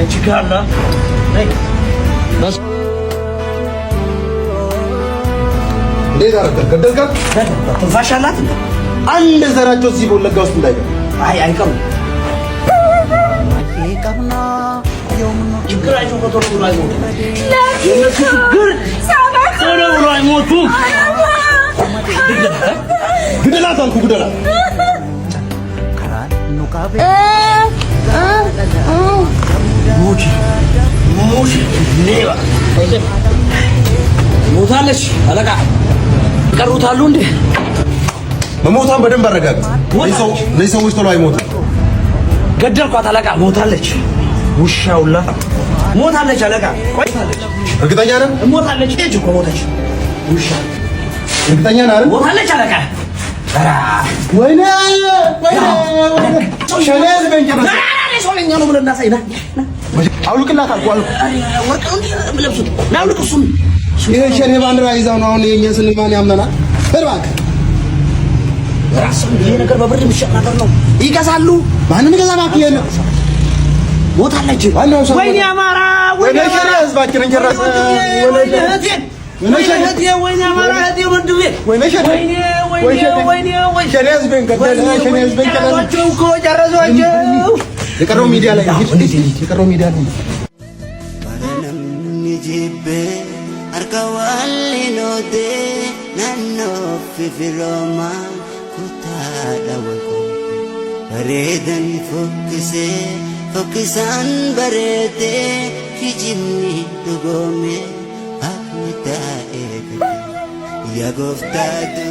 Chikala. Hey. Bas. እንዴት አደረገ? ገደልካት? ትንፋሻላት አንድ ዘራቸው እዚህ ቦለጋ ውስጥ እንዳይገባ። አይቀርም። ችግራቸው ከቶሎ ብሎ አይሞቱም። የእነሱ ችግር ቶሎ ብሎ አይሞቱም። ግደላት አልኩህ፣ ግደላት። ሞታለች። አለቃ ቀሩታሉ እንዴ? መሞቷን በደንብ አረጋግጥ። እነዚህ ሰዎች ቶሎ አይሞቱም። ገደልኳት አለቃ። ሞታለች። ውሻውላ ሞታለች አለቃ። ቆይታለች። እርግጠኛ ነህ? ሞታለች። እጅ እኮ ሞተች። ውሻ እርግጠኛ ነህ አይደል? ሞታለች አለቃ። ወይኔ ሸኔዝ በእንጀራ ሶለኛ ነው ብለህ እናሳይና አውልቅላት አልኩህ። ወርቅ ነው የምለብሱት። ናውልቅ እሱን ይሄ ሸኔ ባንዲራ ይዘው ነው አሁን የኛ ስንማን ያምናናል። እባክህ ራስህ ይሄ ነገር በብር የሚሸጥ ነገር ነው። ይገዛሉ። ማንም ይገዛ እባክህ። ይሄን ሞታለች። ወይኔ አማራ ወይኔ ሸኔ ህዝባችንን ጨረሰ። ወይኔ አማራ እህቴ ወንድሜ ወይኔ ሸኔ ህዝቤን ገደለ። ሸኔ ህዝቤን ጨረሷቸው። የቀረው ሚዲያ ላይ የቀረው ሚዲያ ላይ Arkawalinote nano fifiroma kutadawako bareedan fokkisan bareede kijimni dhugome akni taa'ee ya gooftaatu